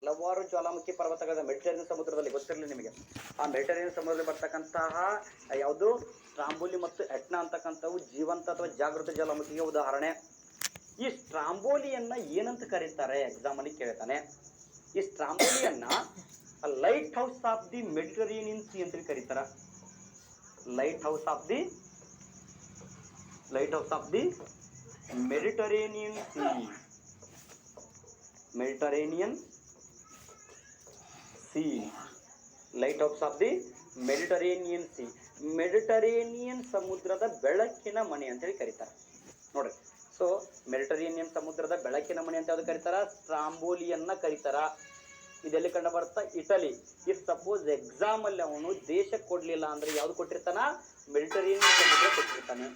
ಹಲವಾರು ಜ್ವಾಲಾಮುಖಿ ಪರ್ವತಗಳ ಮೆಡಿಟರೇನಿಯನ್ ಸಮುದ್ರದಲ್ಲಿ, ಗೊತ್ತಿರಲಿ ನಿಮಗೆ. ಆ ಮೆಡಿಟರೇನಿಯನ್ ಸಮುದ್ರದಲ್ಲಿ ಬರ್ತಕ್ಕಂತಹ ಯಾವುದು ಸ್ಟ್ರಾಂಬೋಲಿ ಮತ್ತು ಎಟ್ನಾ ಅಂತಕ್ಕಂಥವು ಜೀವಂತ ಅಥವಾ ಜಾಗೃತ ಜ್ವಾಲಾಮುಖಿಗೆ ಉದಾಹರಣೆ. ಈ ಸ್ಟ್ರಾಂಬೋಲಿಯನ್ನ ಏನಂತ ಕರೀತಾರೆ ಎಕ್ಸಾಮಲ್ಲಿ ಕೇಳ್ತಾನೆ. ಈ ಸ್ಟ್ರಾಂಬೋಲಿಯನ್ನ lighthouse of the Mediterranean sea ಅಂತ ಕರೀತಾರ. Lighthouse of the Mediterranean sea. Mediterranean sea, lighthouse of the Mediterranean sea. Mediterranean ಸಮುದ್ರದ ಬೆಳಕಿನ ಮನೆ ಅಂತೇಳಿ ಕರೀತಾರೆ ನೋಡ್ರಿ. ಸೊ ಮೆಡಿಟರೇನಿಯನ್ ಸಮುದ್ರದ ಬೆಳಕಿನ ಮನೆ ಅಂತ ಯಾವ್ದು ಕರೀತಾರ? ಸ್ಟ್ರಾಂಬೋಲಿಯನ್ನ ಕರೀತಾರ. ಇದೆಲ್ಲಿ ಕಂಡು ಬರುತ್ತಾ? ಇಟಲಿ. ಇಫ್ ಸಪೋಸ್ ಎಕ್ಸಾಮ್ ಅಲ್ಲಿ ಅವನು ದೇಶ ಕೊಡ್ಲಿಲ್ಲ ಅಂದ್ರೆ ಯಾವ್ದು ಕೊಟ್ಟಿರ್ತಾನ? ಮೆಡಿಟರೇನಿಯನ್ ಸಮುದ್ರ ಕೊಟ್ಟಿರ್ತಾನೆ.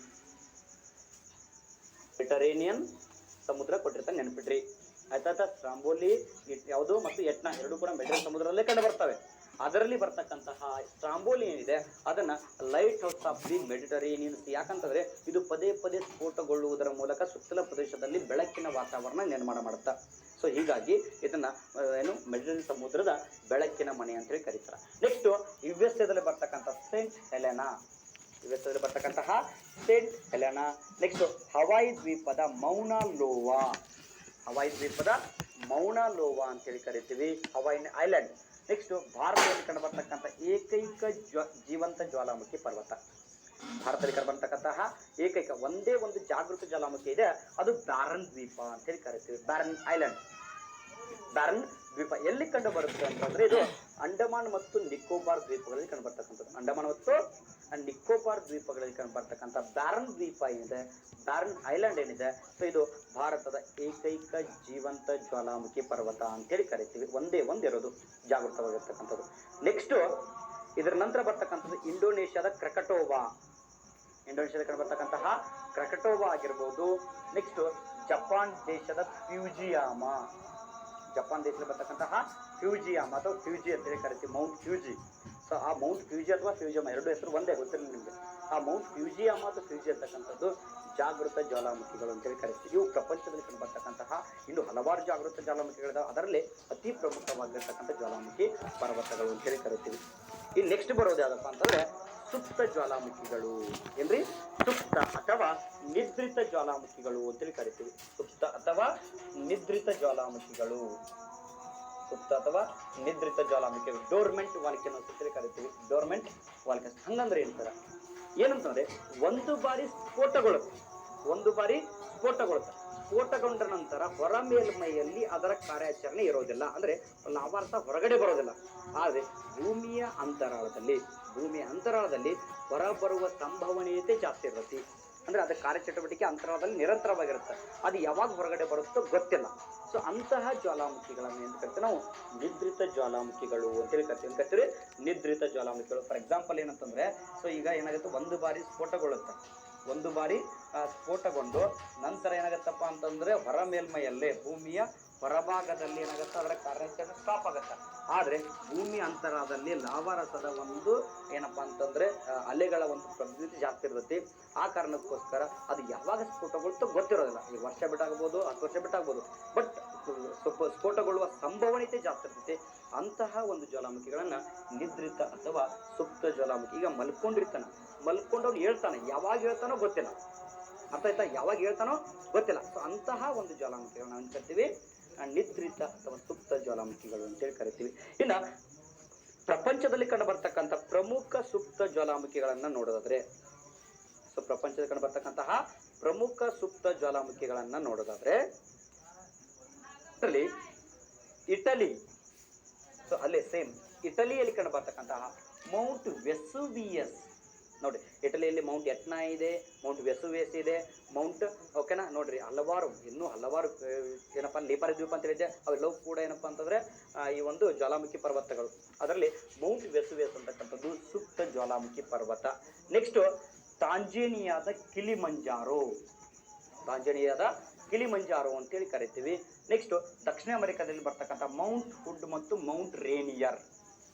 ಮೆಡಿಟರೇನಿಯನ್ ಸಮುದ್ರ ಕೊಟ್ಟಿರ್ತಾನೆ, ನೆನಪಿಡ್ರಿ ಆಯ್ತಾ. ಸ್ಟ್ರಾಂಬೋಲಿ ಯಾವುದು ಮತ್ತು ಎಟ್ನಾ ಎರಡು ಕೂಡ ಮೆಡಿಟರೇನಿಯನ್ ಸಮುದ್ರದಲ್ಲೇ ಕಂಡು ಬರ್ತವೆ. ಅದರಲ್ಲಿ ಬರ್ತಕ್ಕಂತಹ ಸ್ಟ್ರಾಂಬೋಲಿ ಏನಿದೆ ಅದನ್ನ light house of the Mediterranean C. ಯಾಕಂತಂದ್ರೆ ಇದು ಪದೇ ಪದೇ ಸ್ಫೋಟಗೊಳ್ಳುವುದರ ಮೂಲಕ ಸುತ್ತಲ ಪ್ರದೇಶದಲ್ಲಿ ಬೆಳಕಿನ ವಾತಾವರಣ ನಿರ್ಮಾಣ ಮಾಡುತ್ತಾ. ಸೊ ಹೀಗಾಗಿ ಇದನ್ನ ಏನು ಮೆಡಿಟರೇನಿಯನ್ ಸಮುದ್ರದ ಬೆಳಕಿನ ಮನೆ ಅಂತ ಹೇಳಿ ಕರೀತಾರೆ. ನೆಕ್ಸ್ಟ್ ಯುಎಸ್ಎದಲ್ಲಿ ಬರ್ತಕ್ಕಂಥ ಸೇಂಟ್ ಹೆಲೆನಾ. ಯುಎಸ್ಎದಲ್ಲಿ ಬರ್ತಕ್ಕಂತಹ ಸೇಂಟ್ ಹೆಲೆನಾ. ನೆಕ್ಸ್ಟ್ ಹವಾಯಿ ದ್ವೀಪದ ಮೌನಾ ಲೋವಾ. ಹವಾಯಿ ದ್ವೀಪದ ಮೌನಾ ಲೋವಾ ಅಂತ ಹೇಳಿ ಕರಿತೀವಿ, ಹವಾಯಿನ್ ಐಲ್ಯಾಂಡ್. ನೆಕ್ಸ್ಟ್ ಭಾರತದಲ್ಲಿ ಕಂಡು ಬರ್ತಕ್ಕಂಥ ಏಕೈಕ ಜೀವಂತ ಜ್ವಾಲಾಮುಖಿ ಪರ್ವತ. ಭಾರತದಲ್ಲಿ ಕಂಡು ಬರ್ತಕ್ಕಂತಹ ಏಕೈಕ ಒಂದೇ ಒಂದು ಜಾಗೃತ ಜ್ವಾಲಾಮುಖಿ ಇದೆ, ಅದು ಬ್ಯಾರನ್ ದ್ವೀಪ ಅಂತ ಹೇಳಿ ಕರಿತೀವಿ, ಬ್ಯಾರನ್ ಐಲ್ಯಾಂಡ್. ಬ್ಯಾರನ್ ದ್ವೀಪ ಎಲ್ಲಿ ಕಂಡು ಬರುತ್ತೆ ಅಂತಂದ್ರೆ ಇದು ಅಂಡಮಾನ್ ಮತ್ತು ನಿಕೋಬಾರ್ ದ್ವೀಪಗಳಲ್ಲಿ ಕಂಡು ಬರ್ತಕ್ಕಂಥದ್ದು. ಅಂಡಮಾನ್ ಮತ್ತು ನಿಕೋಬಾರ್ ದ್ವೀಪಗಳಲ್ಲಿ ಕಂಡು ಬರ್ತಕ್ಕಂಥ ಬ್ಯಾರನ್ ದ್ವೀಪ ಏನಿದೆ, ಬ್ಯಾರನ್ ಐಲ್ಯಾಂಡ್ ಏನಿದೆ, ಸೊ ಇದು ಭಾರತದ ಏಕೈಕ ಜೀವಂತ ಜ್ವಾಲಾಮುಖಿ ಪರ್ವತ ಅಂತೇಳಿ ಕರಿತೀವಿ. ಒಂದೇ ಒಂದಿರೋದು ಜಾಗೃತವಾಗಿರ್ತಕ್ಕಂಥದ್ದು. ನೆಕ್ಸ್ಟ್ ಇದರ ನಂತರ ಬರ್ತಕ್ಕಂಥದ್ದು ಇಂಡೋನೇಷ್ಯಾದ ಕ್ರಕಟೋವಾ. ಇಂಡೋನೇಷ್ಯಾದ ಕಂಡು ಬರ್ತಕ್ಕಂತಹ ಕ್ರಕಟೋವಾ ಆಗಿರ್ಬೋದು. ನೆಕ್ಸ್ಟ್ ಜಪಾನ್ ದೇಶದ ಫ್ಯೂಜಿಯಾಮಾ. ಜಪಾನ್ ದೇಶದಲ್ಲಿ ಬರ್ತಕ್ಕಂತಹ ಫ್ಯೂಜಿಯಾಮಾ ಅಥವಾ ಫ್ಯೂಜಿ ಅಂತೇಳಿ ಕರಿತೀವಿ, ಮೌಂಟ್ ಫ್ಯೂಜಿ. ಸೊ ಆ ಮೌಂಟ್ ಫ್ಯೂಜಿ ಅಥವಾ ಫ್ಯೂಜಿಯಾಮಾ ಎರಡು ಹೆಸರು ಒಂದೇ, ಗೊತ್ತಿರಲಿ ನಿಮಗೆ. ಆ ಮೌಂಟ್ ಫ್ಯೂಜಿಯಾಮಾ ಅಥವಾ ಫ್ಯೂಜಿ ಅಂತಕ್ಕಂಥದ್ದು ಜಾಗೃತ ಜ್ವಾಲಾಮುಖಿಗಳು ಅಂತೇಳಿ ಕರಿತೀವಿ. ಇವು ಪ್ರಪಂಚದಲ್ಲಿ ಕಂಡು ಬರ್ತಕ್ಕಂತಹ ಇನ್ನು ಹಲವಾರು ಜಾಗೃತ ಜ್ವಾಲಾಮುಖಿಗಳಿದಾವೆ. ಅದರಲ್ಲಿ ಅತಿ ಪ್ರಮುಖವಾಗಿರ್ತಕ್ಕಂಥ ಜ್ವಾಲಾಮುಖಿ ಪರ್ವತಗಳು ಅಂತೇಳಿ ಕರಿತೀವಿ. ಈ ನೆಕ್ಸ್ಟ್ ಬರೋದು ಯಾವುದಪ್ಪ ಅಂತಂದ್ರೆ ಸುಪ್ತ ಜ್ವಾಲಾಮುಖಿಗಳು. ಏನ್ರಿ? ಸುಪ್ತ ಅಥವಾ ನಿದ್ರಿತ ಜ್ವಾಲಾಮುಖಿಗಳು ಅಂತೇಳಿ ಕರಿತೀವಿ. ಸುಪ್ತ ಅಥವಾ ನಿದ್ರಿತ ಜ್ವಾಲಾಮುಖಿಗಳು. ಸುಪ್ತ ಅಥವಾ ನಿದ್ರಿತ ಜ್ವಾಲಾಮುಖಿಗಳು, ಡೋರ್ಮೆಂಟ್ ವಾಲ್ಕೆನೋ ಅಂತೇಳಿ ಕರಿತೀವಿ. ಡೋರ್ಮೆಂಟ್ ವಾಲ್ಕೆನೋ ಹಂಗಂದ್ರೆ ಏನಂತಾರ? ಏನಂತಂದ್ರೆ ಒಂದು ಬಾರಿ ಸ್ಫೋಟಗೊಳ್ಳುತ್ತೆ. ಸ್ಫೋಟಗೊಂಡ ನಂತರ ಹೊರ ಮೇಲ್ಮೈಯಲ್ಲಿ ಅದರ ಕಾರ್ಯಾಚರಣೆ ಇರೋದಿಲ್ಲ, ಅಂದ್ರೆ ಲಾವಾರ್ಥ ಹೊರಗಡೆ ಬರೋದಿಲ್ಲ. ಆದರೆ ಭೂಮಿಯ ಅಂತರಾಳದಲ್ಲಿ ಹೊರಬರುವ ಸಂಭವನೀಯತೆ ಜಾಸ್ತಿ ಇರುತ್ತೆ. ಅಂದ್ರೆ ಅದರ ಕಾರ್ಯಚಟುವಟಿಕೆ ಅಂತರಾಳದಲ್ಲಿ ನಿರಂತರವಾಗಿರುತ್ತೆ. ಅದು ಯಾವಾಗ ಹೊರಗಡೆ ಬರುತ್ತೋ ಗೊತ್ತಿಲ್ಲ. ಸೊ ಅಂತಹ ಜ್ವಾಲಾಮುಖಿಗಳನ್ನು ಏನು ಕರಿತೀವಿ ನಾವು? ನಿದ್ರಿತ ಜ್ವಾಲಾಮುಖಿಗಳು ಅಂತೇಳಿ ಕರಿತೀವಿ. ನಿದ್ರಿತ ಜ್ವಾಲಾಮುಖಿಗಳು ಫಾರ್ ಎಕ್ಸಾಂಪಲ್ ಏನಂತಂದ್ರೆ, ಸೊ ಈಗ ಏನಾಗುತ್ತೆ, ಒಂದು ಬಾರಿ ಸ್ಫೋಟಗೊಂಡು ನಂತರ ಏನಾಗತ್ತಪ್ಪ ಅಂತಂದ್ರೆ ಹೊರ ಮೇಲ್ಮೈಯಲ್ಲೇ ಭೂಮಿಯ ಹೊರಭಾಗದಲ್ಲಿ ಏನಾಗುತ್ತೆ, ಅದರ ಕಾರ್ಯಾಚರಣೆ ಸ್ಟಾಪ್ ಆಗುತ್ತೆ. ಆದರೆ ಭೂಮಿ ಅಂತರದಲ್ಲಿ ಲಾವಾರಸದ ಒಂದು ಏನಪ್ಪ ಅಂತಂದ್ರೆ ಅಲೆಗಳ ಒಂದು ಪ್ರವೃತ್ತಿ ಜಾಸ್ತಿ ಇರ್ತೈತಿ. ಆ ಕಾರಣಕ್ಕೋಸ್ಕರ ಅದು ಯಾವಾಗ ಸ್ಫೋಟಗೊಳ್ತೋ ಗೊತ್ತಿರೋದಿಲ್ಲ. ಈ ವರ್ಷ ಬಿಟ್ಟಾಗ್ಬೋದು, 10 ವರ್ಷ ಬಿಟ್ಟಾಗ್ಬೋದು, ಬಟ್ ಸ್ಫೋಟಗೊಳ್ಳುವ ಸಂಭವನೀಯತೆ ಜಾಸ್ತಿ ಇರ್ತೈತಿ. ಅಂತಹ ಒಂದು ಜ್ವಾಲಾಮುಖಿಗಳನ್ನ ನಿದ್ರಿತ ಅಥವಾ ಸುಪ್ತ ಜ್ವಾಲಾಮುಖಿ. ಈಗ ಮಲ್ಕೊಂಡವ್ನು ಹೇಳ್ತಾನೆ, ಯಾವಾಗ ಹೇಳ್ತಾನೋ ಗೊತ್ತಿಲ್ಲ. ಅರ್ಥ ಆಯ್ತಾ? ಯಾವಾಗ ಹೇಳ್ತಾನೋ ಗೊತ್ತಿಲ್ಲ. ಸೊ ಅಂತಹ ಒಂದು ಜ್ವಾಲಾಮುಖಿಗಳನ್ನ ನಾವು ಕರಿತೀವಿ ನಿದ್ರಿತ ಅಥವಾ ಸುಪ್ತ ಜ್ವಾಲಾಮುಖಿಗಳು ಅಂತೇಳಿ ಕರಿತೀವಿ. ಇನ್ನು ಪ್ರಪಂಚದಲ್ಲಿ ಕಂಡು ಬರ್ತಕ್ಕಂಥ ಪ್ರಮುಖ ಸುಪ್ತ ಜ್ವಾಲಾಮುಖಿಗಳನ್ನ ನೋಡೋದಾದ್ರೆ, ಸೊ ಪ್ರಪಂಚದಲ್ಲಿ ಕಂಡು ಬರ್ತಕ್ಕಂತಹ ಪ್ರಮುಖ ಸುಪ್ತ ಜ್ವಾಲಾಮುಖಿಗಳನ್ನ ನೋಡೋದಾದ್ರೆ ಇಟಲಿ. ಸೊ ಅಲ್ಲೇ ಸೇಮ್ ಇಟಲಿಯಲ್ಲಿ ಕಂಡು ಬರ್ತಕ್ಕಂತಹ ಮೌಂಟ್ ವೆಸುವಿಯಸ್. ನೋಡ್ರಿ, ಇಟಲಿಯಲ್ಲಿ ಮೌಂಟ್ ಎಟ್ನಾ ಇದೆ, ಮೌಂಟ್ ವೆಸುವಿಯಸ್ ಇದೆ, ಮೌಂಟ್ ಓಕೆನಾ. ನೋಡ್ರಿ ಇನ್ನೂ ಹಲವಾರು ಏನಪ್ಪಾ ಲಿಪಾರಿ ದ್ವೀಪ ಅಂತ ಹೇಳಿದೆ, ಅವೆಲ್ಲವೂ ಕೂಡ ಏನಪ್ಪಾ ಅಂತಂದ್ರೆ ಈ ಒಂದು ಜ್ವಾಲಾಮುಖಿ ಪರ್ವತಗಳು. ಅದರಲ್ಲಿ ಮೌಂಟ್ ವೆಸುವಿಯಸ್ ಅಂತಕ್ಕಂಥದ್ದು ಸುಪ್ತ ಜ್ವಾಲಾಮುಖಿ ಪರ್ವತ. ನೆಕ್ಸ್ಟ್ ತಾಂಜೇನಿಯಾದ ಕಿಲಿಮಂಜಾರೋ ಅಂತೇಳಿ ಕರಿತೀವಿ. ನೆಕ್ಸ್ಟ್ ದಕ್ಷಿಣ ಅಮೆರಿಕಾದಲ್ಲಿ ಬರ್ತಕ್ಕಂಥ ಮೌಂಟ್ ಹುಡ್ ಮತ್ತು ಮೌಂಟ್ ರೇನಿಯರ್.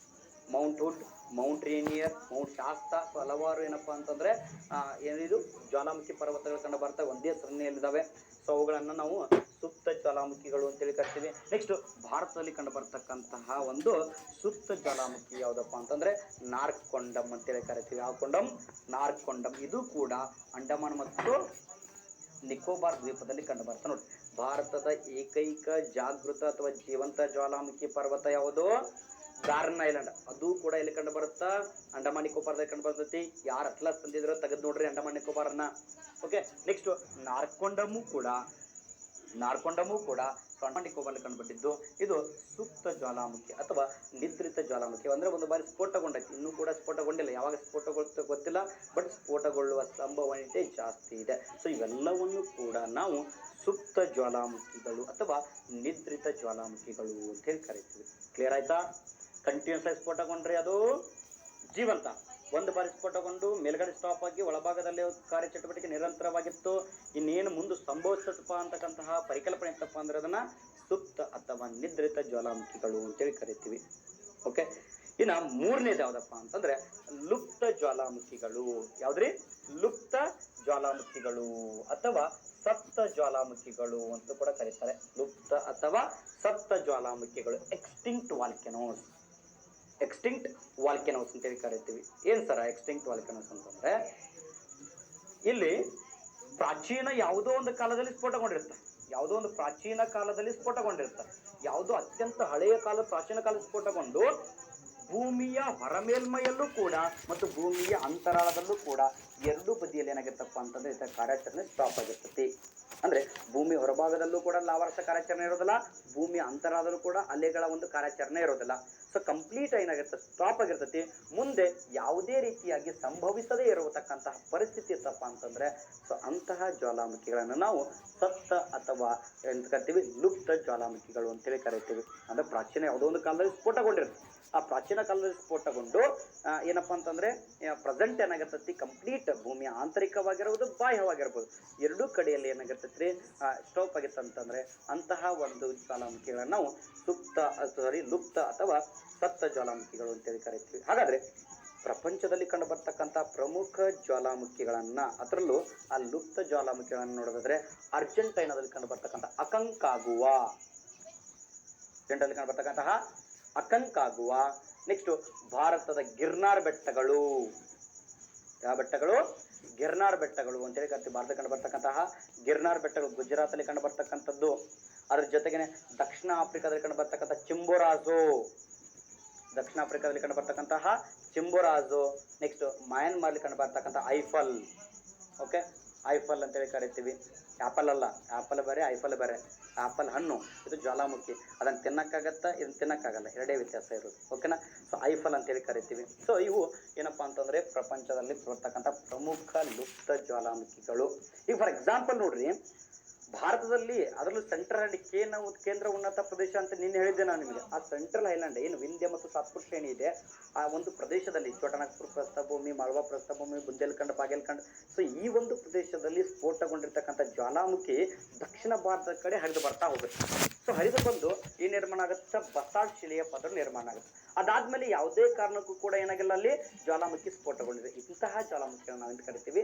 ಮೌಂಟ್ ಶಾಸ್ತಾ. ಸೊ ಹಲವಾರು ಏನಪ್ಪಾ ಅಂತಂದ್ರೆ ಏನಿದು ಜ್ವಾಲಾಮುಖಿ ಪರ್ವತಗಳು ಕಂಡು ಬರ್ತವೆ, ಒಂದೇ ಸರಣಿಯಲ್ಲಿದ್ದಾವೆ. ಸೊ ಅವುಗಳನ್ನು ನಾವು ಸುಪ್ತ ಜ್ವಾಲಾಮುಖಿಗಳು ಅಂತೇಳಿ ಕರಿತೀವಿ. ನೆಕ್ಸ್ಟ್ ಭಾರತದಲ್ಲಿ ಕಂಡು ಬರ್ತಕ್ಕಂತಹ ಒಂದು ಸುಪ್ತ ಜ್ವಾಲಾಮುಖಿ ಯಾವುದಪ್ಪ ಅಂತಂದ್ರೆ ನಾರ್ಕೊಂಡಮ್ ಅಂತೇಳಿ ಕರಿತೀವಿ. ಯಾವ ಕೊಂಡಮ್? ನಾರ್ಕೊಂಡಮ್. ಇದು ಕೂಡ ಅಂಡಮಾನ್ ಮತ್ತು ನಿಕೋಬಾರ್ ದ್ವೀಪದಲ್ಲಿ ಕಂಡು ಬರ್ತಾ ನೋಡಿ. ಭಾರತದ ಏಕೈಕ ಜಾಗೃತ ಅಥವಾ ಜೀವಂತ ಜ್ವಾಲಾಮುಖಿ ಪರ್ವತ ಯಾವುದು? ಗಾರ್ನ್ ಐಲ್ಯಾಂಡ್. ಅದು ಕೂಡ ಎಲ್ಲಿ ಕಂಡು ಬರುತ್ತಾ? ಅಂಡಮಾನ್ ನಿಕೋಬಾರ್ದಲ್ಲಿ ಕಂಡು ಬರ್ತೈತಿ. ಯಾರು ಅಟ್ಲಾಸ್ ತಂದಿದ್ರು ತೆಗೆದು ನೋಡ್ರಿ ಅಂಡಮಾನ್ ನಿಕೋಬಾರನ್ನ. ಓಕೆ, ನೆಕ್ಸ್ಟ್ ನಾರ್ಕೊಂಡಮು ಕೂಡ ಅಂಡಮಾನ್ ನಿಕೋಬಾರ್ಲ್ಲಿ ಕಂಡುಬಿಟ್ಟಿದ್ದು. ಇದು ಸುಪ್ತ ಜ್ವಾಲಾಮುಖಿ ಅಥವಾ ನಿದ್ರಿತ ಜ್ವಾಲಾಮುಖಿ. ಅಂದ್ರೆ ಒಂದು ಬಾರಿ ಸ್ಫೋಟಗೊಂಡೈತಿ, ಇನ್ನೂ ಕೂಡ ಸ್ಫೋಟಗೊಂಡಿಲ್ಲ. ಯಾವಾಗ ಸ್ಫೋಟಗೊಳ್ಳುತ್ತೆ ಗೊತ್ತಿಲ್ಲ, ಬಟ್ ಸ್ಫೋಟಗೊಳ್ಳುವ ಸಂಭವನೀಯತೆ ಜಾಸ್ತಿ ಇದೆ. ಸೊ ಇವೆಲ್ಲವನ್ನು ಕೂಡ ನಾವು ಸುಪ್ತ ಜ್ವಾಲಾಮುಖಿಗಳು ಅಥವಾ ನಿದ್ರಿತ ಜ್ವಾಲಾಮುಖಿಗಳು ಅಂತ ಹೇಳಿ ಕರಿತೀವಿ. ಕ್ಲಿಯರ್ ಆಯ್ತಾ? ಕಂಟಿನ್ಯೂಸ್ ಆಗಿ ಸ್ಫೋಟಗೊಂಡ್ರೆ ಅದು ಜೀವಂತ. ಒಂದು ಬಾರಿ ಸ್ಫೋಟಗೊಂಡು ಮೇಲ್ಗಡೆ ಸ್ಟಾಪ್ ಆಗಿ ಒಳಭಾಗದಲ್ಲಿ ಕಾರ್ಯಚಟುವಟಿಕೆ ನಿರಂತರವಾಗಿತ್ತು, ಇನ್ನೇನು ಮುಂದೆ ಸಂಭವಿಸತ್ತಪ್ಪ ಅಂತಕ್ಕಂತಹ ಪರಿಕಲ್ಪನೆ ಇತ್ತಪ್ಪ ಅಂದ್ರೆ ಅದನ್ನ ಸುಪ್ತ ಅಥವಾ ನಿದ್ರಿತ ಜ್ವಾಲಾಮುಖಿಗಳು ಅಂತೇಳಿ ಕರಿತೀವಿ. ಓಕೆ, ಇನ್ನು ಮೂರನೇದು ಯಾವ್ದಪ್ಪ ಅಂತಂದ್ರೆ ಲುಪ್ತ ಜ್ವಾಲಾಮುಖಿಗಳು. ಯಾವ್ದ್ರಿ? ಲುಪ್ತ ಜ್ವಾಲಾಮುಖಿಗಳು ಅಥವಾ ಸಪ್ತ ಜ್ವಾಲಾಮುಖಿಗಳು ಅಂತ ಕೂಡ ಕರೀತಾರೆ. ಲುಪ್ತ ಅಥವಾ ಸಪ್ತ ಜ್ವಾಲಾಮುಖಿಗಳು. ಎಕ್ಸ್ಟಿಂಕ್ಟ್ ವಾಲ್ಕೆನೋಸ್ ಅಂತೇಳಿ ಕರಿತೀವಿ. ಏನ್ ಸರ ಎಕ್ಸ್ಟಿಂಕ್ಟ್ ವಾಲ್ಕೆನೋಸ್ ಅಂತಂದ್ರೆ, ಇಲ್ಲಿ ಪ್ರಾಚೀನ ಯಾವುದೋ ಒಂದು ಕಾಲದಲ್ಲಿ ಸ್ಫೋಟಗೊಂಡಿರುತ್ತೆ, ಯಾವುದೋ ಒಂದು ಪ್ರಾಚೀನ ಕಾಲದಲ್ಲಿ ಸ್ಫೋಟಗೊಂಡಿರ್ತಾರೆ. ಯಾವುದೋ ಅತ್ಯಂತ ಹಳೆಯ ಕಾಲ ಪ್ರಾಚೀನ ಕಾಲ ಸ್ಫೋಟಗೊಂಡು ಭೂಮಿಯ ಹೊರಮೇಲ್ಮೈಯಲ್ಲೂ ಕೂಡ ಮತ್ತು ಭೂಮಿಯ ಅಂತರಾಳದಲ್ಲೂ ಕೂಡ ಎರಡೂ ಬದಿಯಲ್ಲಿ ಏನಾಗಿರ್ತಪ್ಪ ಅಂತಂದ್ರೆ ಇದರ ಕಾರ್ಯಾಚರಣೆ ಸ್ಟಾಪ್ ಆಗಿರ್ತತಿ. ಅಂದ್ರೆ ಭೂಮಿ ಹೊರಭಾಗದಲ್ಲೂ ಕೂಡ ಲಾವಾರಸ ಕಾರ್ಯಾಚರಣೆ ಇರೋದಿಲ್ಲ, ಭೂಮಿಯ ಅಂತರಾಳದಲ್ಲೂ ಕೂಡ ಅಲೆಗಳ ಒಂದು ಕಾರ್ಯಾಚರಣೆ ಇರೋದಿಲ್ಲ. ಸೊ ಕಂಪ್ಲೀಟ್ ಏನಾಗಿರುತ್ತೆ, ಸ್ಟಾಪ್ ಆಗಿರ್ತತಿ. ಮುಂದೆ ಯಾವುದೇ ರೀತಿಯಾಗಿ ಸಂಭವಿಸದೇ ಇರತಕ್ಕಂತಹ ಪರಿಸ್ಥಿತಿ ಇತ್ತಪ್ಪ ಅಂತಂದ್ರೆ ಸೊ ಅಂತಹ ಜ್ವಾಲಾಮುಖಿಗಳನ್ನು ನಾವು ಸಪ್ತ ಅಥವಾ ಎಂತ ಕರಿತೀವಿ? ಲುಪ್ತ ಜ್ವಾಲಾಮುಖಿಗಳು ಅಂತೇಳಿ ಕರಿತೀವಿ. ಅಂದ್ರೆ ಪ್ರಾಚೀನ ಯಾವುದೋ ಒಂದು ಕಾಲದಲ್ಲಿ ಸ್ಫೋಟಗೊಂಡಿರುತ್ತೆ. ಆ ಪ್ರಾಚೀನ ಕಾಲದಲ್ಲಿ ಸ್ಫೋಟಗೊಂಡು ಏನಪ್ಪಾ ಅಂತಂದ್ರೆ ಪ್ರೆಸೆಂಟ್ ಏನಾಗಿರ್ತೈತಿ, ಕಂಪ್ಲೀಟ್ ಭೂಮಿಯ ಆಂತರಿಕವಾಗಿರ್ಬೋದು ಬಾಹ್ಯವಾಗಿರ್ಬೋದು ಎರಡೂ ಕಡೆಯಲ್ಲಿ ಏನಾಗಿರ್ತೈತಿ ಸ್ಟಾಪ್ ಆಗಿತ್ತಂತಂದ್ರೆ ಅಂತಹ ಒಂದು ಜ್ವಾಲಾಮುಖಿಗಳನ್ನ ನಾವು ಲುಪ್ತ ಅಥವಾ ಸಪ್ತ ಜ್ವಾಲಾಮುಖಿಗಳು ಅಂತೇಳಿ ಕರಿತೀವಿ. ಹಾಗಾದ್ರೆ ಪ್ರಪಂಚದಲ್ಲಿ ಕಂಡು ಬರ್ತಕ್ಕಂಥ ಪ್ರಮುಖ ಜ್ವಾಲಾಮುಖಿಗಳನ್ನ, ಅದರಲ್ಲೂ ಆ ಲುಪ್ತ ಜ್ವಾಲಾಮುಖಿಗಳನ್ನು ನೋಡೋದಾದ್ರೆ ಅರ್ಜೆಂಟೈನಾದಲ್ಲಿ ಕಂಡು ಬರ್ತಕ್ಕಂಥ ಅಕಂಕಾಗುವಾ, ಅಕಂಕಾಗುವಾ. ನೆಕ್ಸ್ಟ್ ಭಾರತದ ಗಿರ್ನಾರ್ ಬೆಟ್ಟಗಳು. ಯಾವ ಬೆಟ್ಟಗಳು? ಗಿರ್ನಾರ್ ಬೆಟ್ಟಗಳು ಅಂತೇಳಿ ಕರಿತೀವಿ. ಭಾರತ ಕಂಡು ಬರ್ತಕ್ಕಂತಹ ಗಿರ್ನಾರ್ ಬೆಟ್ಟಗಳು ಗುಜರಾತ್ ಅಲ್ಲಿ ಕಂಡು ಬರ್ತಕ್ಕಂಥದ್ದು. ಅದ್ರ ಜೊತೆಗೇನೆ ದಕ್ಷಿಣ ಆಫ್ರಿಕಾದಲ್ಲಿ ಕಂಡು ಬರ್ತಕ್ಕಂಥ ಚಿಂಬೋರಾಜು, ದಕ್ಷಿಣ ಆಫ್ರಿಕಾದಲ್ಲಿ ಕಂಡು ಬರ್ತಕ್ಕಂತಹ ಚಿಂಬೋರಾಜು. ನೆಕ್ಸ್ಟ್ ಮಯನ್ಮಾರ್ಲಿ ಕಂಡು ಬರ್ತಕ್ಕಂಥ ಐಫಲ್. ಓಕೆ, ಐಫಲ್ ಅಂತೇಳಿ ಕರಿತೀವಿ. ಆಪಲ್ ಅಲ್ಲ, ಆಪಲ್ ಬೇರೆ ಐಫಲ್ ಬೇರೆ. ಆಪಲ್ ಹಣ್ಣು, ಇದು ಜ್ವಾಲಾಮುಖಿ. ಅದನ್ನು ತಿನ್ನಕ್ಕಾಗತ್ತ, ಇದನ್ನ ತಿನ್ನಕ್ಕಾಗಲ್ಲ, ಎರಡೇ ವ್ಯತ್ಯಾಸ ಇರೋದು. ಓಕೆನಾ? ಸೊ ಐಫಲ್ ಅಂತೇಳಿ ಕರಿತೀವಿ. ಸೊ ಇವು ಏನಪ್ಪಾ ಅಂತಂದ್ರೆ ಪ್ರಪಂಚದಲ್ಲಿ ಬರ್ತಕ್ಕಂಥ ಪ್ರಮುಖ ಲುಪ್ತ ಜ್ವಾಲಾಮುಖಿಗಳು. ಈಗ ಫಾರ್ ಎಕ್ಸಾಂಪಲ್ ನೋಡ್ರಿ, ಭಾರತದಲ್ಲಿ ಅದರಲ್ಲೂ ಸೆಂಟ್ರಲ್ ಕೇಂದ್ರ ಉನ್ನತ ಪ್ರದೇಶ ಅಂತ ನಿನ್ನೆ ಹೇಳಿದ್ದೆ ನಾನು ನಿಮಗೆ. ಆ ಸೆಂಟ್ರಲ್ ಐಲ್ಯಾಂಡ್ ಏನು ವಿಂಧ್ಯ ಮತ್ತು ಸಾತ್ಪುರ್ ಶ್ರೇಣಿ ಇದೆ, ಆ ಒಂದು ಪ್ರದೇಶದಲ್ಲಿ ಛೋಟನಾಗ್ಪುರ್ ಪ್ರಸ್ಥಭೂಮಿ, ಮಾಳ್ವಾ ಪ್ರಸ್ಥಭೂಮಿ, ಬುಂದೇಲ್ಖಂಡ್, ಬಾಗೇಲ್ಖಂಡ್. ಸೊ ಈ ಒಂದು ಪ್ರದೇಶದಲ್ಲಿ ಸ್ಫೋಟಗೊಂಡಿರ್ತಕ್ಕಂಥ ಜ್ವಾಲಾಮುಖಿ ದಕ್ಷಿಣ ಭಾರತದ ಕಡೆ ಹರಿದು ಬರ್ತಾ ಹೋಗುತ್ತೆ. ಸೊ ಹರಿದು ಬಂದು ಈ ನಿರ್ಮಾಣ ಆಗುತ್ತೆ, ಬಸಾಲ್ಟ್ ಶಿಲೆಯ ಪದರ ನಿರ್ಮಾಣ ಆಗುತ್ತೆ. ಅದಾದ್ಮೇಲೆ ಯಾವುದೇ ಕಾರಣಕ್ಕೂ ಕೂಡ ಏನಾಗಿಲ್ಲ, ಅಲ್ಲಿ ಜ್ವಾಲಾಮುಖಿ ಸ್ಫೋಟಗೊಂಡಿದೆ. ಇಂತಹ ಜ್ವಾಲಾಮುಖಿಗಳನ್ನು ನಾವು ಕರಿತೀವಿ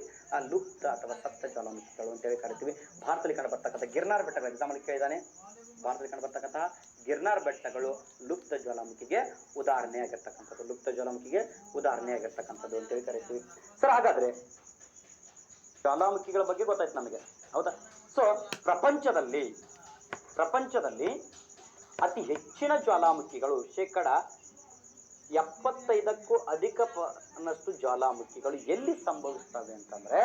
ಲುಪ್ತ ಅಥವಾ ಸಪ್ತ ಜ್ವಾಲಾಮುಖಿಗಳು ಅಂತೇಳಿ ಕರಿತೀವಿ. ಭಾರತದಲ್ಲಿ ಕಂಡು ಬರ್ತಕ್ಕಂಥ ಗಿರ್ನಾರ್ ಬೆಟ್ಟಗಳು ಎಕ್ಸಾಂಪಲ್ ಕೇಳಿದಾನೆ. ಭಾರತದಲ್ಲಿ ಕಂಡು ಬರ್ತಕ್ಕಂತಹ ಗಿರ್ನಾರ್ ಬೆಟ್ಟಗಳು ಲುಪ್ತ ಜ್ವಾಲಾಮುಖಿಗೆ ಉದಾಹರಣೆ ಆಗಿರ್ತಕ್ಕಂಥದ್ದು, ಲುಪ್ತ ಜ್ವಾಲಾಮುಖಿಗೆ ಉದಾಹರಣೆ ಆಗಿರ್ತಕ್ಕಂಥದ್ದು ಅಂತೇಳಿ ಕರಿತೀವಿ. ಸರ್ ಹಾಗಾದ್ರೆ ಜ್ವಾಲಾಮುಖಿಗಳ ಬಗ್ಗೆ ಗೊತ್ತಾಯ್ತು ನಮಗೆ, ಹೌದಾ? ಸೊ ಪ್ರಪಂಚದಲ್ಲಿ ಅತಿ ಹೆಚ್ಚಿನ ಜ್ವಾಲಾಮುಖಿಗಳು 75% ಅಧಿಕನಷ್ಟು ಜ್ವಾಲಾಮುಖಿಗಳು ಎಲ್ಲಿ ಸಂಭವಿಸ್ತವೆ ಅಂತಂದ್ರೆ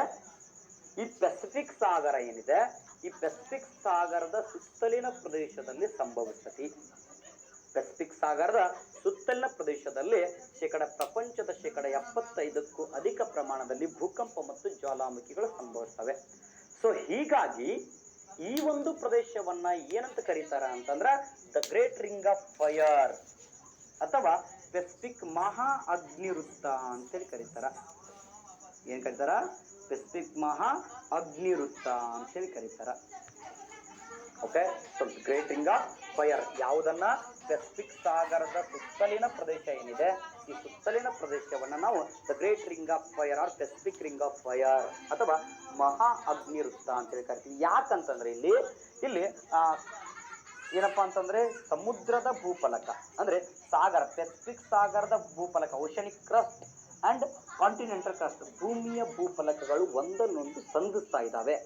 ಈ ಪೆಸಿಫಿಕ್ ಸಾಗರ ಏನಿದೆ, ಈ ಪೆಸಿಫಿಕ್ ಸಾಗರದ ಸುತ್ತಲಿನ ಪ್ರದೇಶದಲ್ಲಿ ಸಂಭವಿಸ್ತತಿ. ಪೆಸಿಫಿಕ್ ಸಾಗರದ ಸುತ್ತಲಿನ ಪ್ರದೇಶದಲ್ಲಿ ಪ್ರಪಂಚದ 75% ಅಧಿಕ ಪ್ರಮಾಣದಲ್ಲಿ ಭೂಕಂಪ ಮತ್ತು ಜ್ವಾಲಾಮುಖಿಗಳು ಸಂಭವಿಸ್ತವೆ. ಸೊ ಹೀಗಾಗಿ ಈ ಒಂದು ಪ್ರದೇಶವನ್ನ ಏನಂತ ಕರೀತಾರ ಅಂತಂದ್ರ the great ring of fire ಅಥವಾ ಪೆಸಿಫಿಕ್ ಮಹಾ ಅಗ್ನಿವೃತ್ತ ಅಂತೇಳಿ ಕರೀತಾರ. ಏನ್ ಕರೀತಾರ? ಪೆಸಿಫಿಕ್ ಮಹಾ ಅಗ್ನಿವೃತ್ತ ಅಂತೇಳಿ ಕರೀತಾರ. Okay, so great ring of fire ಯಾವುದನ್ನ? ಪೆಸಿಫಿಕ್ ಸಾಗರದ ಸುತ್ತಲಿನ ಪ್ರದೇಶ ಏನಿದೆ, ಈ ಸುತ್ತಲಿನ ಪ್ರದೇಶವನ್ನ ನಾವು the great ring of fire or Pacific ring of fire ಅಥವಾ ಮಹಾ ಅಗ್ನಿ ವೃತ್ತ ಅಂತೇಳಿ ಕರಿತೀವಿ. ಯಾಕಂತಂದ್ರೆ ಇಲ್ಲಿ ಏನಪ್ಪಾ ಅಂತಂದ್ರೆ ಸಮುದ್ರದ ಭೂಫಲಕ ಅಂದ್ರೆ ಸಾಗರ, ಪೆಸಿಫಿಕ್ ಸಾಗರದ ಭೂಫಲಕ, oceanic crust and continental crust, ಭೂಮಿಯ ಭೂಫಲಕಗಳು ಒಂದನ್ನೊಂದು ಸಂಧಿಸ್ತಾ ಇದ್ದಾವೆ,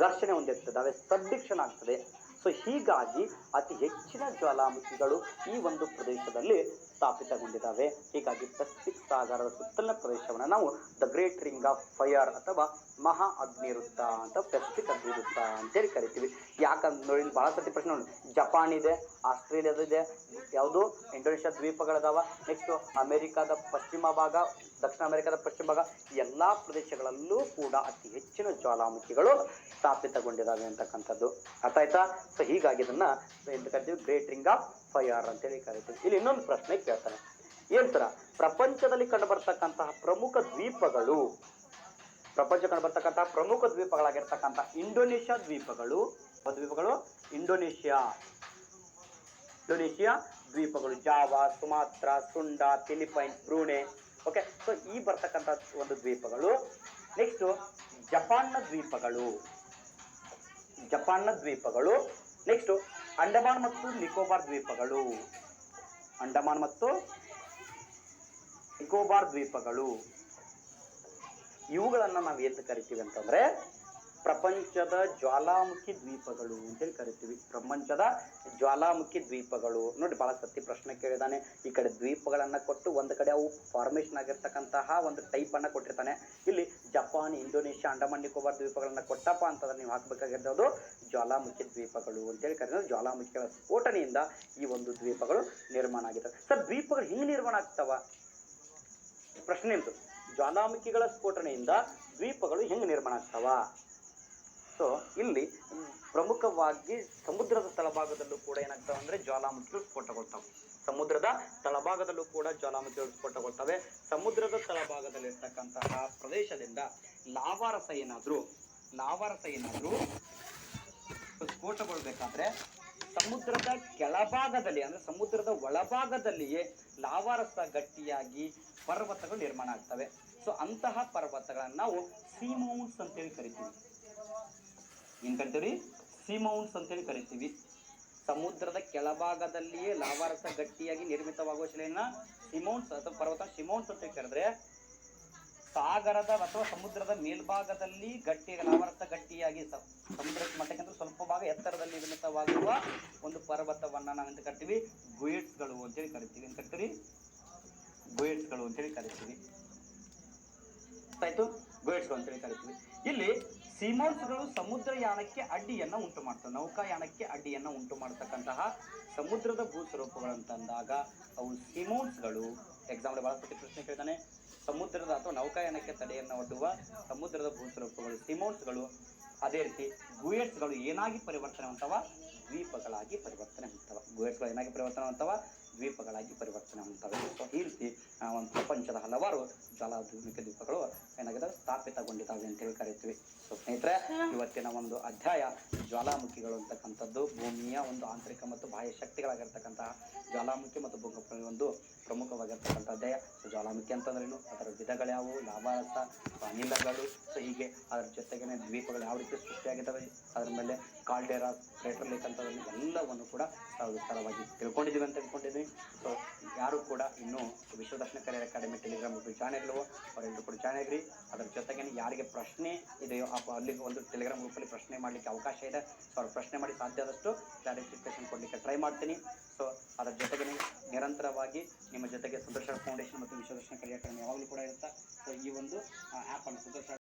ಘರ್ಷಣೆ ಹೊಂದಿರ್ತದಾವೆ, ಸಬ್ಡಿಕ್ಷನ್ ಆಗ್ತದೆ. ಸೊ ಹೀಗಾಗಿ ಅತಿ ಹೆಚ್ಚಿನ ಜ್ವಾಲಾಮುಖಿಗಳು ಈ ಒಂದು ಪ್ರದೇಶದಲ್ಲಿ ಸ್ಥಾಪಿತಗೊಂಡಿದ್ದಾವೆ. ಹೀಗಾಗಿ ಪೆಸಿಫಿಕ್ ಸಾಗರದ ಸುತ್ತಲಿನ ಪ್ರದೇಶವನ್ನು ನಾವು the great ring of fire ಅಥವಾ ಮಹಾ ಅಗ್ನಿವೃತ್ತ ಅಂತ, ಪೆಸಿಫಿಕ್ ಅಗ್ನಿವೃತ್ತ ಅಂತೇಳಿ ಕರಿತೀವಿ. ಯಾಕಂದ್ರೆ ನೋಡಿ, ಭಾಳ ಸತಿ ಪ್ರಶ್ನೆ ನೋಡಿ, ಜಪಾನ್ ಇದೆ, ಆಸ್ಟ್ರೇಲಿಯಾದಿದೆ, ಯಾವುದು ಇಂಡೋನೇಷ್ಯಾ ದ್ವೀಪಗಳದಾವ, ನೆಕ್ಸ್ಟ್ ಅಮೆರಿಕಾದ ಪಶ್ಚಿಮ ಭಾಗ, ದಕ್ಷಿಣ ಅಮೆರಿಕಾದ ಪಶ್ಚಿಮ ಭಾಗ, ಎಲ್ಲ ಪ್ರದೇಶಗಳಲ್ಲೂ ಕೂಡ ಅತಿ ಹೆಚ್ಚಿನ ಜ್ವಾಲಾಮುಖಿಗಳು ಸ್ಥಾಪಿತಗೊಂಡಿದ್ದಾವೆ ಅಂತಕ್ಕಂಥದ್ದು ಅರ್ಥ ಆಯ್ತಾ. ಸೊ ಹೀಗಾಗಿ ಇದನ್ನ ಎಂತ ಕರಿತೀವಿ, ಗ್ರೇಟ್ ರಿಂಗ್ ಆಫ್ ಫೈರ್ ಅಂತೇಳಿ ಕರಿತೀವಿ. ಇಲ್ಲಿ ಇನ್ನೊಂದು ಪ್ರಶ್ನೆ ಕೇಳ್ತಾನೆ, ಏನ್ ತರ ಪ್ರಪಂಚದಲ್ಲಿ ಕಂಡುಬರ್ತಕ್ಕಂತಹ ಪ್ರಮುಖ ದ್ವೀಪಗಳು, ಪ್ರಪಂಚ ಕಂಡುಬರ್ತಕ್ಕಂತಹ ಪ್ರಮುಖ ದ್ವೀಪಗಳಾಗಿರ್ತಕ್ಕಂಥ ಇಂಡೋನೇಷ್ಯಾ ದ್ವೀಪಗಳು, ಇಂಡೋನೇಷ್ಯಾ ದ್ವೀಪಗಳು, Java, Sumatra, Sunda, Philippines, Brunei. Okay, so ಈ ಬರ್ತಕ್ಕಂಥ ಒಂದು ದ್ವೀಪಗಳು. ನೆಕ್ಸ್ಟ್ ಜಪಾನ್ನ ದ್ವೀಪಗಳು, ನೆಕ್ಸ್ಟ್ ಅಂಡಮಾನ್ ಮತ್ತು ನಿಕೋಬಾರ್ ದ್ವೀಪಗಳು, ಇವುಗಳನ್ನ ನಾವು ಏನು ಕರಿತೀವಿ ಅಂತಂದ್ರೆ ಪ್ರಪಂಚದ ಜ್ವಾಲಾಮುಖಿ ದ್ವೀಪಗಳು ಅಂತೇಳಿ ಕರಿತೀವಿ. ಪ್ರಪಂಚದ ಜ್ವಾಲಾಮುಖಿ ದ್ವೀಪಗಳು. ನೋಡಿ, ಬಹಳ ಸತಿ ಪ್ರಶ್ನೆ ಕೇಳಿದಾನೆ. ಈ ಕಡೆ ದ್ವೀಪಗಳನ್ನ ಕೊಟ್ಟು ಒಂದು ಕಡೆ ಅವು ಫಾರ್ಮೇಶನ್ ಆಗಿರ್ತಕ್ಕಂತಹ ಒಂದು ಟೈಪ್ ಅನ್ನ ಕೊಟ್ಟಿರ್ತಾನೆ. ಇಲ್ಲಿ ಜಪಾನ್, ಇಂಡೋನೇಷ್ಯಾ, ಅಂಡಮಾನ್ ನಿಕೋಬಾರ್ ದ್ವೀಪಗಳನ್ನ ಕೊಟ್ಟಪ್ಪ ಅಂತಂದ್ರೆ ನೀವು ಹಾಕಬೇಕಾಗಿರೋದು ಜ್ವಾಲಾಮುಖಿ ದ್ವೀಪಗಳು ಅಂತೇಳಿ ಕರೀತಾರೆ. ಜ್ವಾಲಾಮುಖಿಗಳ ಸ್ಫೋಟನೆಯಿಂದ ಈ ಒಂದು ದ್ವೀಪಗಳು ನಿರ್ಮಾಣ ಆಗಿರ್ತವೆ. ಸರ್, ದ್ವೀಪಗಳು ಹಿಂಗೆ ನಿರ್ಮಾಣ ಆಗ್ತಾವ? ಪ್ರಶ್ನೆ ಇತ್ತು, ಜ್ವಾಲಾಮುಖಿಗಳ ಸ್ಫೋಟನೆಯಿಂದ ದ್ವೀಪಗಳು ಹೆಂಗೆ ನಿರ್ಮಾಣ ಆಗ್ತಾವ? ಸೊ ಇಲ್ಲಿ ಪ್ರಮುಖವಾಗಿ ಸಮುದ್ರದ ತಳಭಾಗದಲ್ಲೂ ಕೂಡ ಏನಾಗ್ತವೆ ಅಂದ್ರೆ ಜ್ವಾಲಾಮುಖಿಗಳು ಸ್ಫೋಟಗೊಳ್ತಾವೆ. ಸಮುದ್ರದ ತಳಭಾಗದಲ್ಲೂ ಕೂಡ ಜ್ವಾಲಾಮುಖಿಗಳು ಸ್ಫೋಟಗೊಳ್ತವೆ. ಸಮುದ್ರದ ತಳಭಾಗದಲ್ಲಿರ್ತಕ್ಕಂತಹ ಪ್ರದೇಶದಿಂದ ಲಾವಾರಸ ಏನಾದ್ರೂ ಸ್ಫೋಟಗೊಳ್ಬೇಕಾದ್ರೆ ಸಮುದ್ರದ ಕೆಳಭಾಗದಲ್ಲಿ ಅಂದ್ರೆ ಸಮುದ್ರದ ಒಳಭಾಗದಲ್ಲಿಯೇ ಲಾವಾರಸ ಗಟ್ಟಿಯಾಗಿ ಪರ್ವತಗಳು ನಿರ್ಮಾಣ ಆಗ್ತವೆ. ಸೊ ಅಂತಹ ಪರ್ವತಗಳನ್ನು ನಾವು ಸೀಮೌಂಟ್ಸ್ ಅಂತೇಳಿ ಕರಿತೀವಿ. ಏನ್ ಕರಿತೀವಿ? ಸೀಮೌಂಟ್ಸ್ ಅಂತೇಳಿ ಕರಿತೀವಿ. ಸಮುದ್ರದ ಕೆಳಭಾಗದಲ್ಲಿಯೇ ಲಾವಾರಸ ಗಟ್ಟಿಯಾಗಿ ನಿರ್ಮಿತವಾಗುವ ಶಿಲೆಯನ್ನ ಸೀಮೌಂಟ್ಸ್ ಅಥವಾ ಪರ್ವತ ಸೀಮೌಂಟ್ಸ್ ಅಂತ ಕರೆದ್ರೆ, ಸಾಗರದ ಅಥವಾ ಸಮುದ್ರದ ಮೇಲ್ಭಾಗದಲ್ಲಿ ಲಾವಾರಸ ಗಟ್ಟಿಯಾಗಿ ಸಮುದ್ರಕ್ಕೆ ಮಟ್ಟಕ್ಕಿಂತ ಸ್ವಲ್ಪ ಭಾಗ ಎತ್ತರದಲ್ಲಿ ನಿರ್ಮಿತವಾಗುವ ಒಂದು ಪರ್ವತವನ್ನ ನಾವೆಂತ ಕರಿತೀವಿ? ಗುಯೆಟ್ಸ್ಗಳು ಅಂತೇಳಿ ಕರಿತೀವಿ. ಏನ್ ಕರಿತೀವಿ? ಗುಯೆಟ್ಸ್ಗಳು ಅಂತೇಳಿ ಕರಿತೀವಿ. ಆಯ್ತು, ಗುಯೆಟ್ಸ್ಗಳು ಅಂತೇಳಿ ಕರಿತೀವಿ. ಇಲ್ಲಿ ಸೀಮೌಂಟ್ಸ್ಗಳು ಸಮುದ್ರಯಾನಕ್ಕೆ ಅಡ್ಡಿಯನ್ನ ಉಂಟು ಮಾಡ್ತವೆ. ನೌಕಾಯಾನಕ್ಕೆ ಅಡ್ಡಿಯನ್ನ ಉಂಟು ಮಾಡತಕ್ಕಂತಹ ಸಮುದ್ರದ ಭೂಸ್ವರೂಪಗಳಂತಂದಾಗ ಅವು ಸೀಮೌಂಟ್ಸ್ಗಳು. ಎಕ್ಸಾಂಪಲ್ ಬಹಳ ಪ್ರಶ್ನೆ ಕೇಳ್ತಾನೆ, ಸಮುದ್ರದ ಅಥವಾ ನೌಕಾಯಾನಕ್ಕೆ ತಡೆಯನ್ನು ಒಡ್ಡುವ ಸಮುದ್ರದ ಭೂಸ್ವರೂಪಗಳು ಸೀಮೌಂಟ್ಸ್ಗಳು. ಅದೇ ರೀತಿ ಗುಯೆಟ್ಸ್ಗಳು ಏನಾಗಿ ಪರಿವರ್ತನೆ ಹೊಂದವ? ದ್ವೀಪಗಳಾಗಿ ಪರಿವರ್ತನೆ ಹೊಂದವ. ಗುಯೆಟ್ಸ್ಗಳು ಏನಾಗಿ ಪರಿವರ್ತನೆ ಹೊಂದವ? ದ್ವೀಪಗಳಾಗಿ ಪರಿವರ್ತನೆ ಹೊಂದವೆ. ಸೊ ಈ ರೀತಿ ಒಂದು ಪ್ರಪಂಚದ ಹಲವಾರು ಜ್ವಾಲಾಮುಖಿ ದ್ವೀಪಗಳು ಏನಾಗಿದೆ ಸ್ಥಾಪಿತಗೊಂಡಿದ್ದಾವೆ ಅಂತ ಹೇಳಿ ಕರಿತೀವಿ. ಸೊ ಸ್ನೇಹಿತರೆ, ಇವತ್ತಿನ ಒಂದು ಅಧ್ಯಾಯ ಜ್ವಾಲಾಮುಖಿಗಳು ಅಂತಕ್ಕಂಥದ್ದು ಭೂಮಿಯ ಒಂದು ಆಂತರಿಕ ಮತ್ತು ಬಾಹ್ಯ ಶಕ್ತಿಗಳಾಗಿರ್ತಕ್ಕಂತಹ ಜ್ವಾಲಾಮುಖಿ ಮತ್ತು ಭೂಕಂಪಗಳ ಒಂದು ಪ್ರಮುಖವಾಗಿರ್ತಕ್ಕಂಥ ಅಧ್ಯಾಯ. ಸೊ ಜ್ವಾಲಾಮುಖಿ ಅಂತಂದ್ರೇನು, ಅದರ ವಿಧಗಳು ಯಾವುವು, ಲಾವಾರಸ, ಅನಿಲಗಳು, ಸೊ ಹೀಗೆ ಅದರ ಜೊತೆಗೇನೆ ದ್ವೀಪಗಳು ಯಾವ ರೀತಿ ಸೃಷ್ಟಿಯಾಗಿದ್ದಾವೆ, ಅದರ ಮೇಲೆ ಕಾಲ್ಡೇರಾ, ಕ್ರೇಟರ್ ಲೇಕ್ ಅಂತ ಎಲ್ಲವನ್ನು ಕೂಡ ನಾವು ವಿಸ್ತಾರವಾಗಿ ತಿಳ್ಕೊಂಡಿದ್ದೀವಿ ಅಂತ ತಿಳ್ಕೊಂಡಿದ್ವಿ. ಸೊ ಯಾರು ಕೂಡ ಇನ್ನೂ Vishwadarshan career academy Telegram group join ಆಗಿಲ್ವೋ ಅವರೆಲ್ಲರೂ ಕೂಡ ಜಾಯ್ನ್ ಆಗಿರಿ. ಅದರ ಜೊತೆಗೆ ಯಾರಿಗೆ ಪ್ರಶ್ನೆ ಇದೆಯೋ ಅಲ್ಲಿಗೆ ಒಂದು ಟೆಲಿಗ್ರಾಮ್ ಗ್ರೂಪಲ್ಲಿ ಪ್ರಶ್ನೆ ಮಾಡಲಿಕ್ಕೆ ಅವಕಾಶ ಇದೆ. ಸೊ ಅವ್ರು ಪ್ರಶ್ನೆ ಮಾಡಿ ಸಾಧ್ಯ ಆದಷ್ಟು ಕ್ಲಾರಿಫಿಕೇಶನ್ ಕೊಡಲಿಕ್ಕೆ ಟ್ರೈ ಮಾಡ್ತೀನಿ. ಸೊ ಅದರ ಜೊತೆಗೆ ನಿರಂತರವಾಗಿ ನಿಮ್ಮ ಜೊತೆಗೆ ಸುದರ್ಶನ ಫೌಂಡೇಶನ್ ಮತ್ತು ವಿಶ್ವದರ್ಶನ ಕರಿಯರ್ ಅಕಾಡೆಮಿ ಯಾವಾಗಲೂ ಕೂಡ ಇರುತ್ತೆ. ಸೊ ಈ ಒಂದು ಆ್ಯಪ್ ಅನ್ನು ಸುದರ್ಶನ